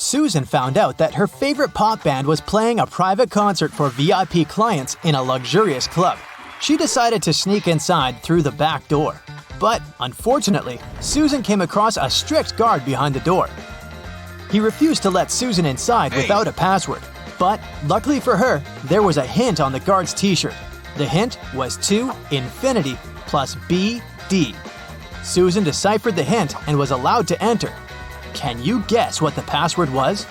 Susan found out that her favorite pop band was playing a private concert for VIP clients in a luxurious club. She decided to sneak inside through the back door. But, unfortunately, Susan came across a strict guard behind the door. He refused to let Susan inside without a password. But, luckily for her, there was a hint on the guard's t-shirt. The hint was to infinity plus BD. Susan deciphered the hint and was allowed to enter. Can you guess what the password was?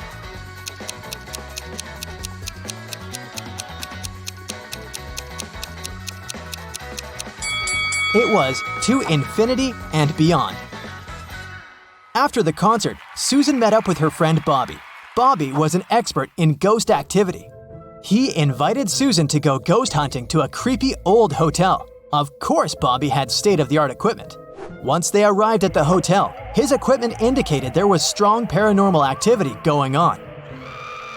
It was to infinity and beyond. After the concert, Susan met up with her friend Bobby. Bobby was an expert in ghost activity. He invited Susan to go ghost hunting to a creepy old hotel. Of course, Bobby had state-of-the-art equipment. Once they arrived at the hotel, his equipment indicated there was strong paranormal activity going on.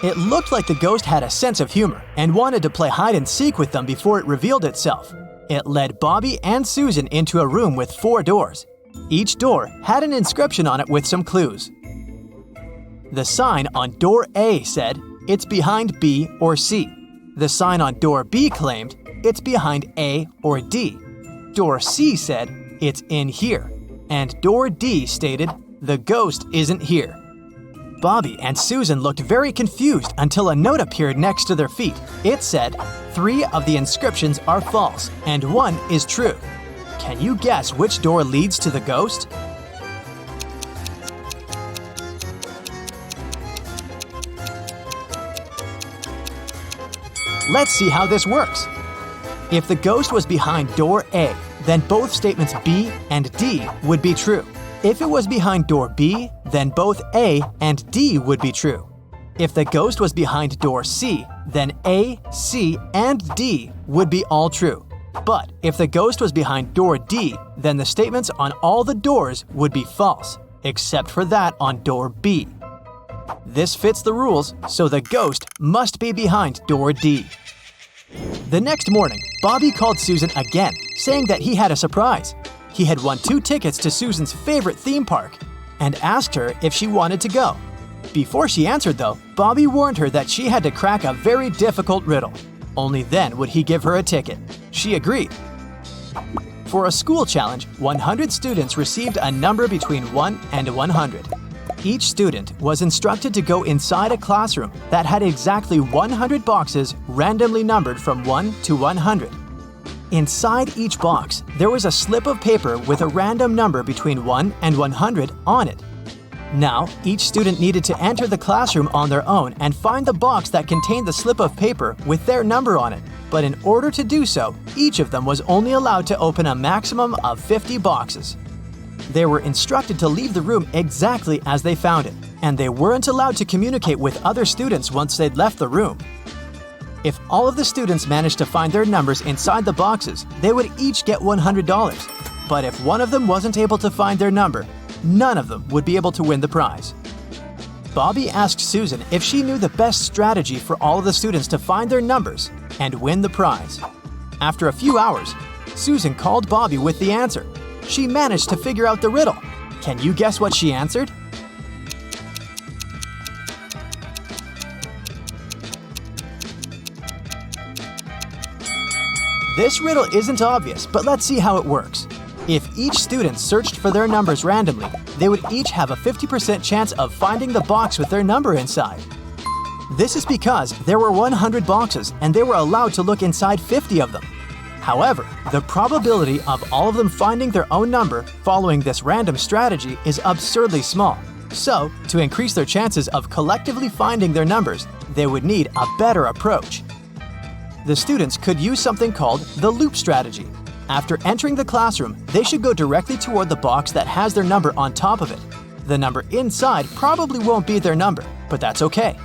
It looked like the ghost had a sense of humor and wanted to play hide-and-seek with them before it revealed itself. It led Bobby and Susan into a room with 4 doors. Each door had an inscription on it with some clues. The sign on door A said, "It's behind B or C." The sign on door B claimed, "It's behind A or D." Door C said, "It's in here." And door D stated, "The ghost isn't here." Bobby and Susan looked very confused until a note appeared next to their feet. It said, 3 of the inscriptions are false and 1 is true. Can you guess which door leads to the ghost? Let's see how this works. If the ghost was behind door A, then both statements B and D would be true. If it was behind door B, then both A and D would be true. If the ghost was behind door C, then A, C, and D would be all true. But if the ghost was behind door D, then the statements on all the doors would be false, except for that on door B. This fits the rules, so the ghost must be behind door D. The next morning, Bobby called Susan again, saying that he had a surprise. He had won 2 tickets to Susan's favorite theme park and asked her if she wanted to go. Before she answered, though, Bobby warned her that she had to crack a very difficult riddle. Only then would he give her a ticket. She agreed. For a school challenge, 100 students received a number between 1 and 100. Each student was instructed to go inside a classroom that had exactly 100 boxes randomly numbered from 1 to 100. Inside each box, there was a slip of paper with a random number between 1 and 100 on it. Now, each student needed to enter the classroom on their own and find the box that contained the slip of paper with their number on it. But in order to do so, each of them was only allowed to open a maximum of 50 boxes. They were instructed to leave the room exactly as they found it, and they weren't allowed to communicate with other students once they'd left the room. If all of the students managed to find their numbers inside the boxes, they would each get $100. But if one of them wasn't able to find their number, none of them would be able to win the prize. Bobby asked Susan if she knew the best strategy for all of the students to find their numbers and win the prize. After a few hours, Susan called Bobby with the answer. She managed to figure out the riddle. Can you guess what she answered? This riddle isn't obvious, but let's see how it works. If each student searched for their numbers randomly, they would each have a 50% chance of finding the box with their number inside. This is because there were 100 boxes and they were allowed to look inside 50 of them. However, the probability of all of them finding their own number following this random strategy is absurdly small. So, to increase their chances of collectively finding their numbers, they would need a better approach. The students could use something called the loop strategy. After entering the classroom, they should go directly toward the box that has their number on top of it. The number inside probably won't be their number, but that's okay.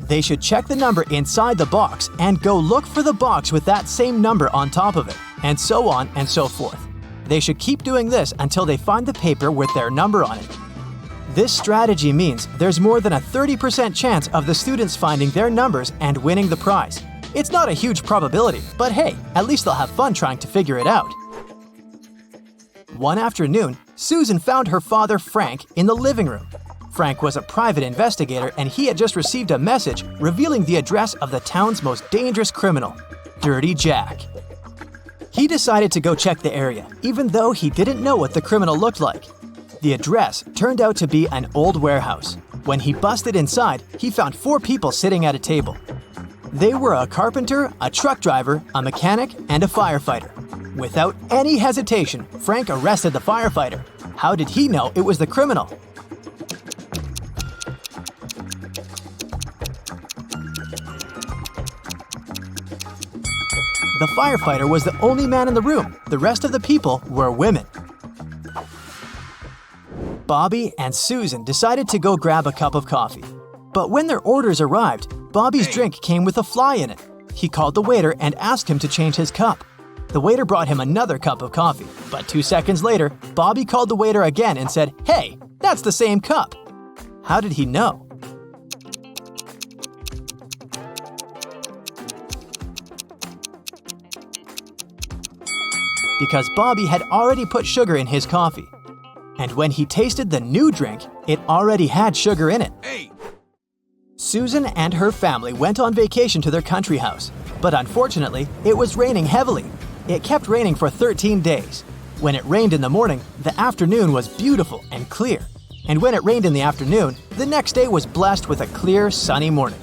They should check the number inside the box and go look for the box with that same number on top of it, and so on and so forth. They should keep doing this until they find the paper with their number on it. This strategy means there's more than a 30% chance of the students finding their numbers and winning the prize. It's not a huge probability, but hey, at least they'll have fun trying to figure it out. One afternoon, Susan found her father Frank in the living room. Frank was a private investigator and he had just received a message revealing the address of the town's most dangerous criminal, Dirty Jack. He decided to go check the area, even though he didn't know what the criminal looked like. The address turned out to be an old warehouse. When he busted inside, he found 4 people sitting at a table. They were a carpenter, a truck driver, a mechanic, and a firefighter. Without any hesitation, Frank arrested the firefighter. How did he know it was the criminal? The firefighter was the only man in the room. The rest of the people were women. Bobby and Susan decided to go grab a cup of coffee. But when their orders arrived, Bobby's drink came with a fly in it. He called the waiter and asked him to change his cup. The waiter brought him another cup of coffee, but 2 seconds later, Bobby called the waiter again and said, "Hey, that's the same cup." How did he know? Because Bobby had already put sugar in his coffee. And when he tasted the new drink, it already had sugar in it. Susan and her family went on vacation to their country house, but unfortunately, it was raining heavily. It kept raining for 13 days. When it rained in the morning, the afternoon was beautiful and clear. And when it rained in the afternoon, the next day was blessed with a clear, sunny morning.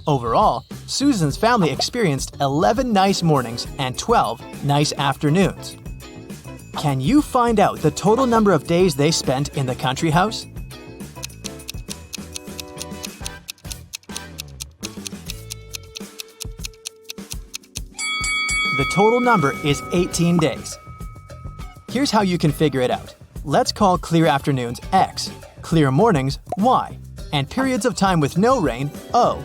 Overall, Susan's family experienced 11 nice mornings and 12 nice afternoons. Can you find out the total number of days they spent in the country house? The total number is 18 days. Here's how you can figure it out. Let's call clear afternoons X, clear mornings Y, and periods of time with no rain O.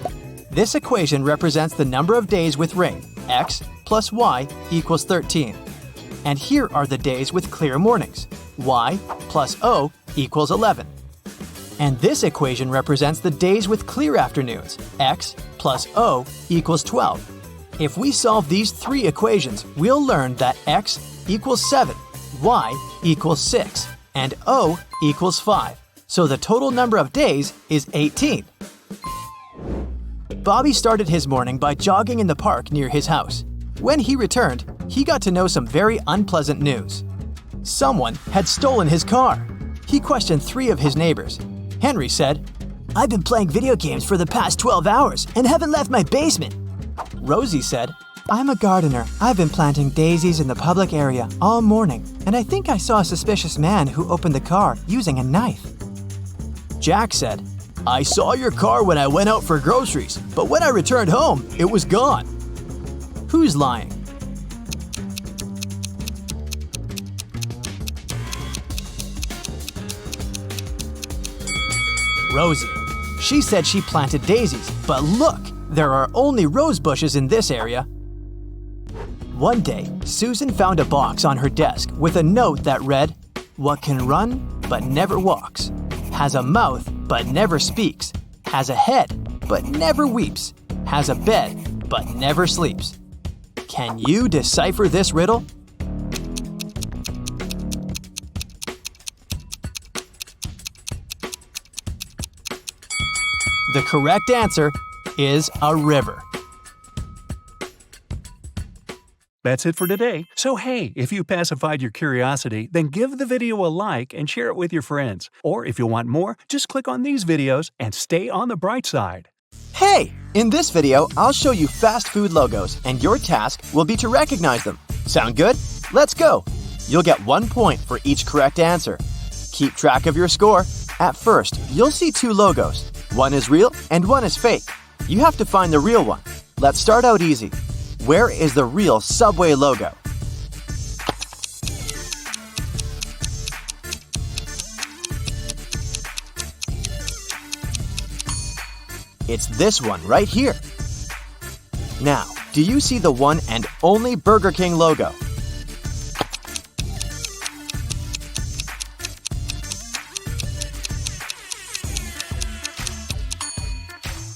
This equation represents the number of days with rain, X plus Y equals 13. And here are the days with clear mornings, Y plus O equals 11. And this equation represents the days with clear afternoons, X plus O equals 12. If we solve these 3 equations, we'll learn that X equals 7, Y equals 6, and O equals 5. So the total number of days is 18. Bobby started his morning by jogging in the park near his house. When he returned, he got to know some very unpleasant news. Someone had stolen his car. He questioned 3 of his neighbors. Henry said, "I've been playing video games for the past 12 hours and haven't left my basement." Rosie said, "I'm a gardener. I've been planting daisies in the public area all morning, and I think I saw a suspicious man who opened the car using a knife." Jack said, "I saw your car when I went out for groceries, but when I returned home, it was gone." Who's lying? Rosie. She said she planted daisies, but look, there are only rose bushes in this area. One day, Susan found a box on her desk with a note that read, "What can run but never walks, has a mouth but never speaks, has a head but never weeps, has a bed but never sleeps." Can you decipher this riddle? The correct answer is a river. That's it for today. So hey, if you pacified your curiosity, then give the video a like and share it with your friends. Or if you want more, just click on these videos and stay on the bright side. Hey! In this video, I'll show you fast food logos, and your task will be to recognize them. Sound good? Let's go! You'll get 1 point for each correct answer. Keep track of your score. At first, you'll see 2 logos. One is real and one is fake. You have to find the real one. Let's start out easy. Where is the real Subway logo? It's this one right here. Now, do you see the one and only Burger King logo?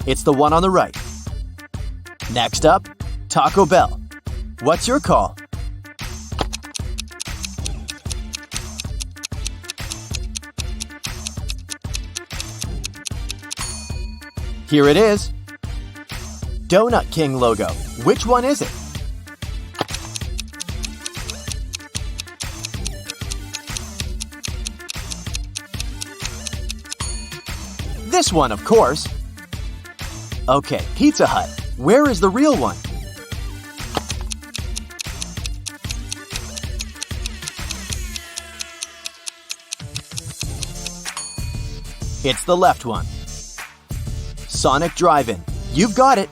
It's the one on the right. Next up, Taco Bell. What's your call? Here it is. Donut King logo. Which one is it? This one, of course. Okay, Pizza Hut. Where is the real one? It's the left one. Sonic Drive-In. You've got it.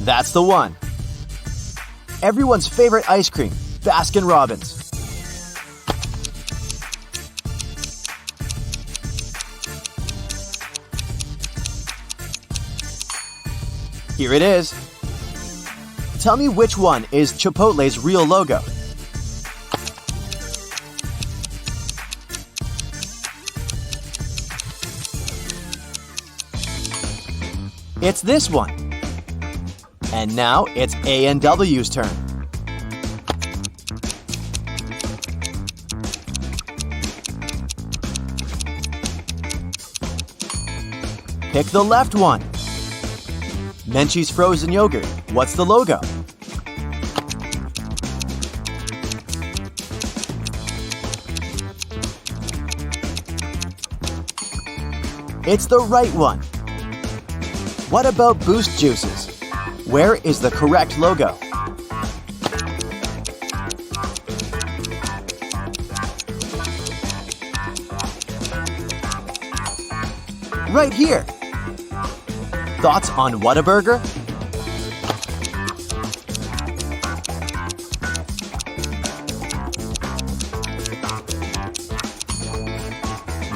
That's the one. Everyone's favorite ice cream, Baskin-Robbins. Here it is. Tell me which one is Chipotle's real logo. It's this one. And now it's A&W's turn. Pick the left one. Menchie's frozen yogurt. What's the logo? It's the right one. What about Boost Juices? Where is the correct logo? Right here. Thoughts on Whataburger?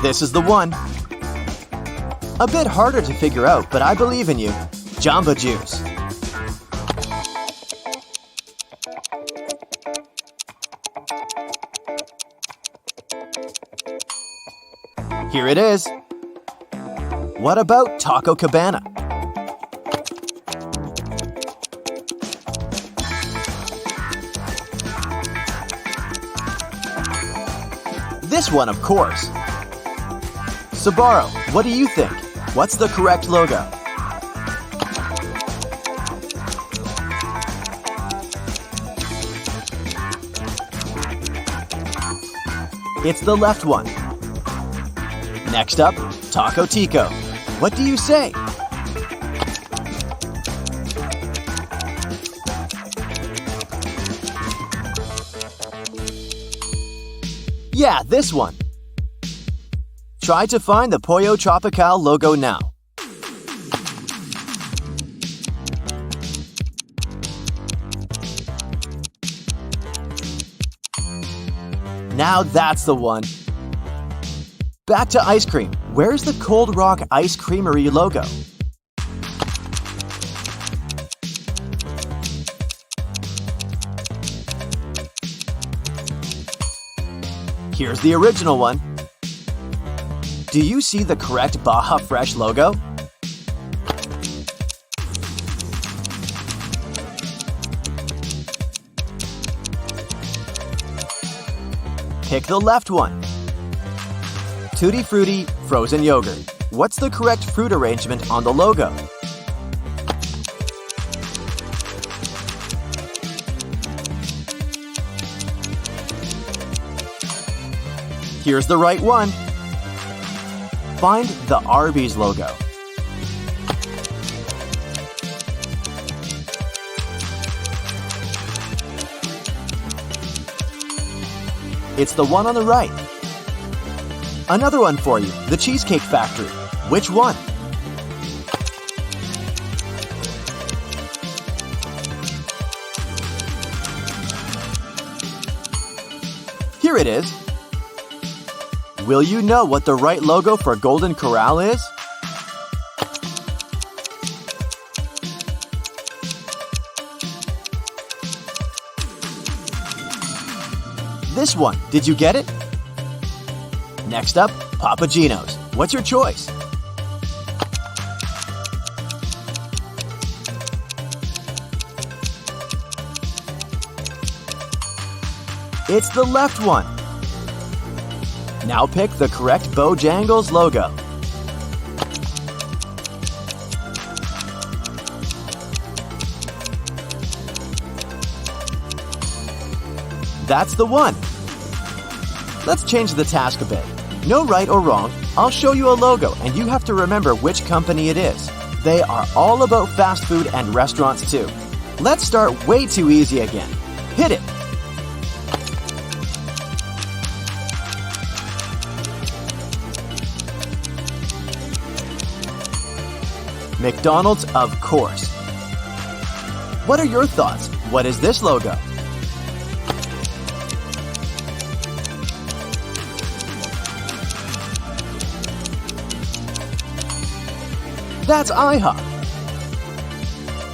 This is the one. A bit harder to figure out, but I believe in you. Jamba Juice. Here it is. What about Taco Cabana? This one, of course. Sbarro, what do you think? What's the correct logo? It's the left one. Next up, Taco Tico. What do you say? Yeah, this one. Try to find the Pollo Tropical logo now. Now that's the one. Back to ice cream. Where's the Cold Rock Ice Creamery logo? Here's the original one. Do you see the correct Baja Fresh logo? Pick the left one. Tutti Frutti frozen yogurt. What's the correct fruit arrangement on the logo? Here's the right one. Find the Arby's logo. It's the one on the right. Another one for you, the Cheesecake Factory. Which one? Here it is. Will you know what the right logo for Golden Corral is? This one, did you get it? Next up, Papa Gino's. What's your choice? It's the left one. Now pick the correct Bojangles logo. That's the one. Let's change the task a bit. No right or wrong. I'll show you a logo and you have to remember which company it is. They are all about fast food and restaurants too. Let's start way too easy again. Hit it. McDonald's, of course. What are your thoughts? What is this logo? That's IHOP.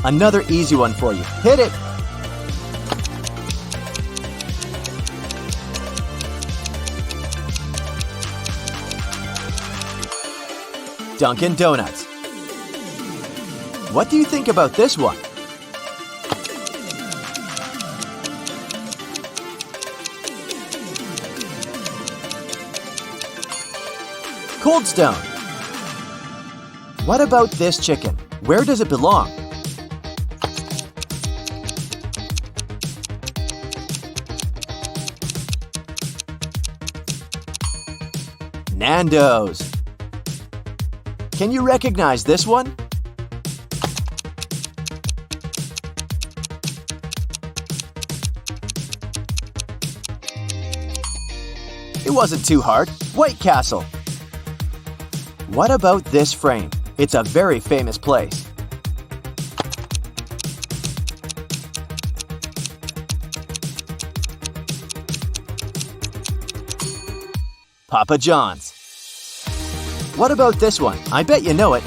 Another easy one for you. Hit it. Dunkin' Donuts. What do you think about this one? Cold Stone. What about this chicken? Where does it belong? Nando's. Can you recognize this one? It wasn't too hard. White Castle. What about this frame? It's a very famous place. Papa John's. What about this one? I bet you know it.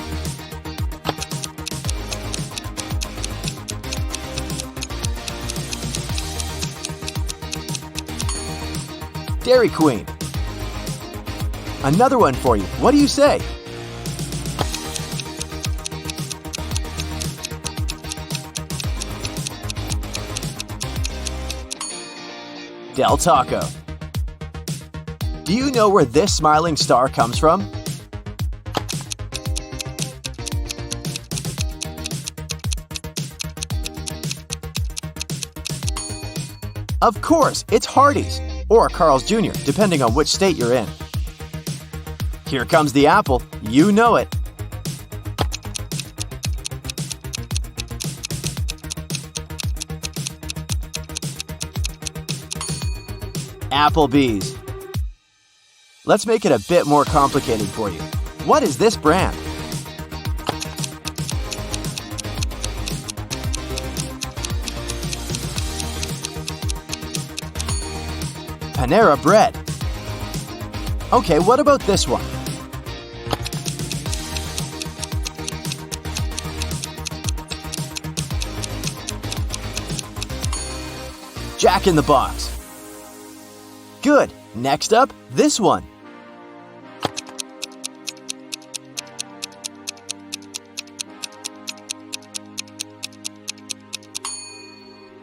Dairy Queen. Another one for you. What do you say? Del Taco. Do you know where this smiling star comes from? Of course, it's Hardee's, or Carl's Jr., depending on which state you're in. Here comes the apple. You know it. Applebee's. Let's make it a bit more complicated for you. What is this brand? Panera Bread. Okay, what about this one? Jack in the Box. Good. Next up, this one.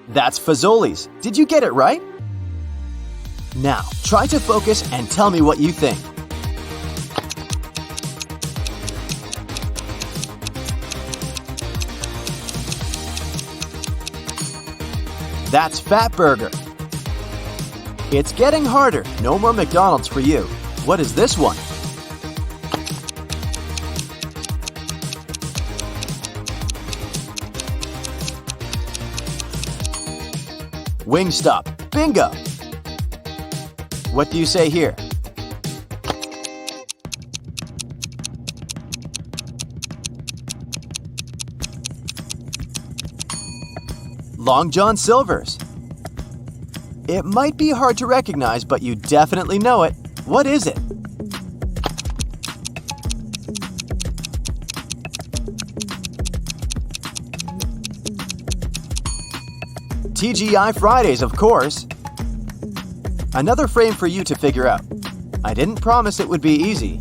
That's Fazoli's. Did you get it right? Now, try to focus and tell me what you think. That's Fatburger. It's getting harder. No more McDonald's for you. What is this one? Wingstop. Bingo! What do you say here? Long John Silver's. It might be hard to recognize, but you definitely know it. What is it? TGI Fridays, of course. Another frame for you to figure out. I didn't promise it would be easy.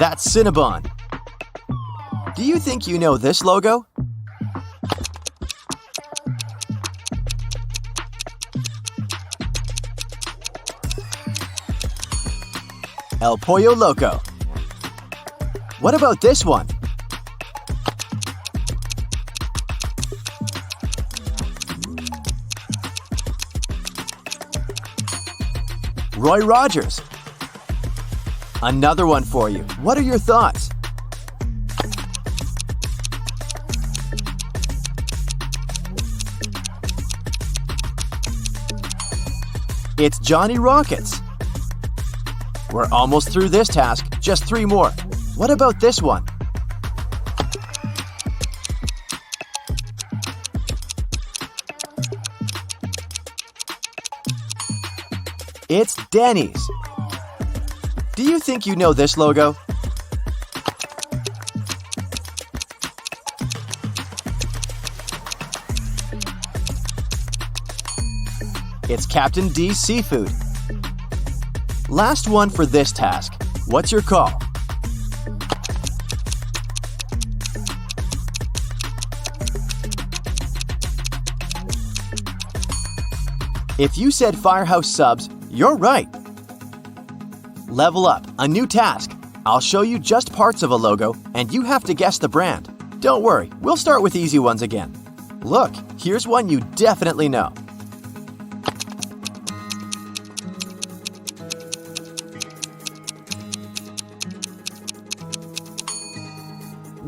That's Cinnabon. Do you think you know this logo? El Pollo Loco. What about this one? Roy Rogers. Another one for you. What are your thoughts? It's Johnny Rockets. We're almost through this task, just 3 more. What about this one? It's Denny's. Do you think you know this logo? It's Captain D's Seafood. Last one for this task. What's your call? If you said Firehouse Subs, you're right. Level Up, a new task. I'll show you just parts of a logo, and you have to guess the brand. Don't worry, we'll start with easy ones again. Look, here's one you definitely know.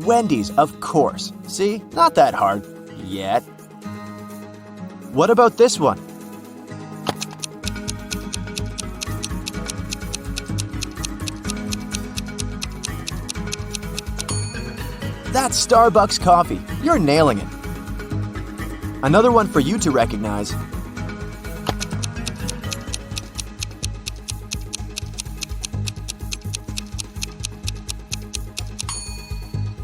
Wendy's, of course. See, not that hard. Yet. What about this one? That's Starbucks coffee. You're nailing it. Another one for you to recognize.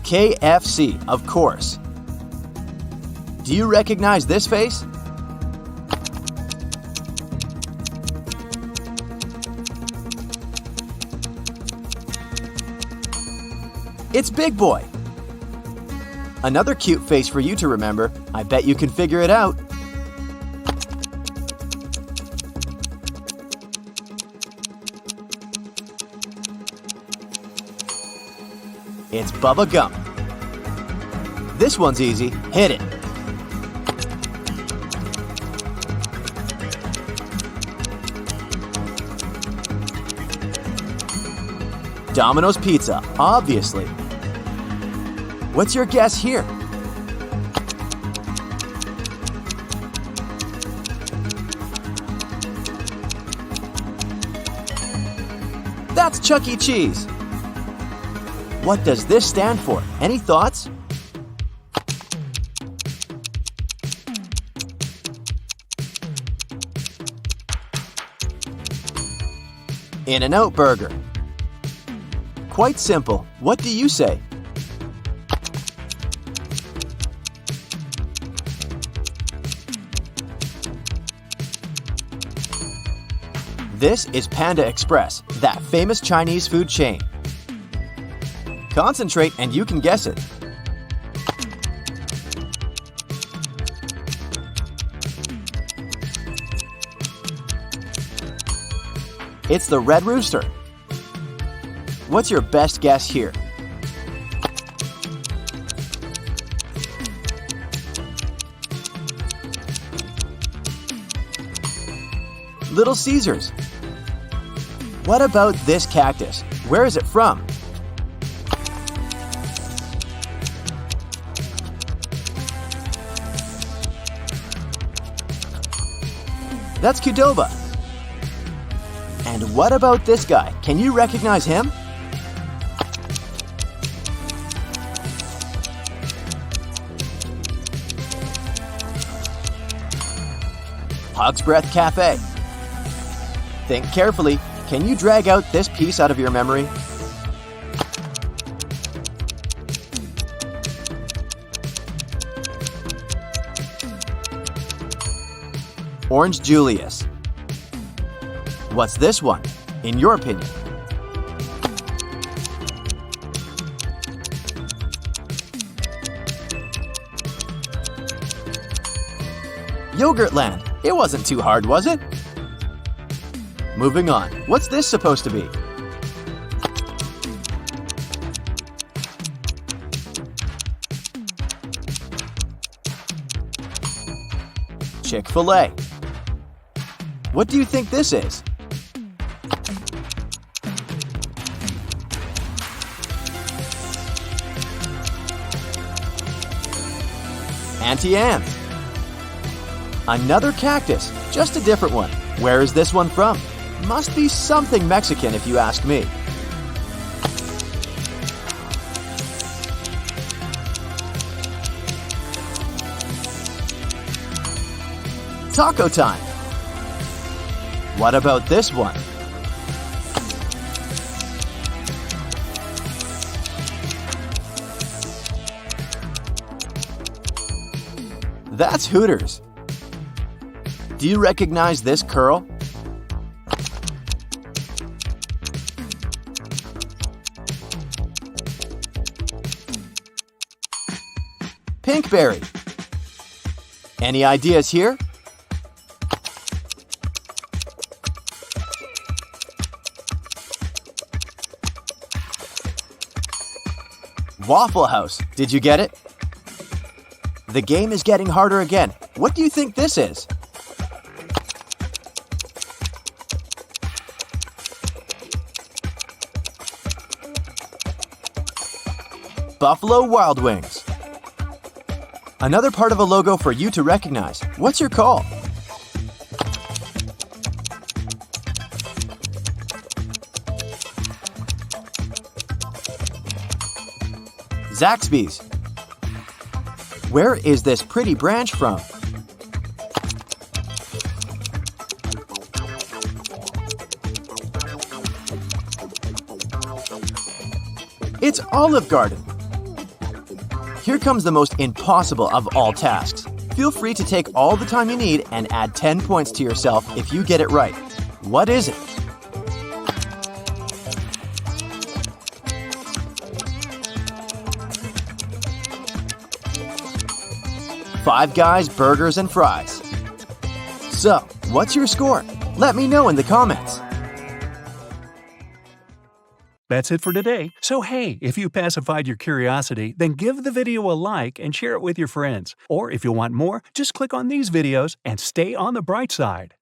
KFC, of course. Do you recognize this face? It's Big Boy. Another cute face for you to remember. I bet you can figure it out. It's Bubba Gump. This one's easy. Hit it. Domino's Pizza, obviously. What's your guess here? That's Chuck E. Cheese. What does this stand for? Any thoughts? In-N-Out Burger. Quite simple. What do you say? This is Panda Express, that famous Chinese food chain. Concentrate and you can guess it. It's the Red Rooster. What's your best guess here? Little Caesars. What about this cactus? Where is it from? That's Qdoba. And what about this guy? Can you recognize him? Hog's Breath Cafe. Think carefully. Can you drag out this piece out of your memory? Orange Julius. What's this one, in your opinion? Yogurtland. It wasn't too hard, was it? Moving on. What's this supposed to be? Chick-fil-A. What do you think this is? Auntie Anne's. Another cactus, just a different one. Where is this one from? Must be something Mexican if you ask me. Taco time. What about this one? That's Hooters. Do you recognize this curl? Pinkberry. Any ideas here? Waffle House. Did you get it? The game is getting harder again. What do you think this is? Buffalo Wild Wings. Another part of a logo for you to recognize. What's your call? Zaxby's. Where is this pretty branch from? It's Olive Garden. Here comes the most impossible of all tasks. Feel free to take all the time you need and add 10 points to yourself if you get it right. What is it? Five Guys burgers and fries. So, what's your score? Let me know in the comments. That's it for today. So hey, if you pacified your curiosity, then give the video a like and share it with your friends. Or if you want more, just click on these videos and stay on the bright side.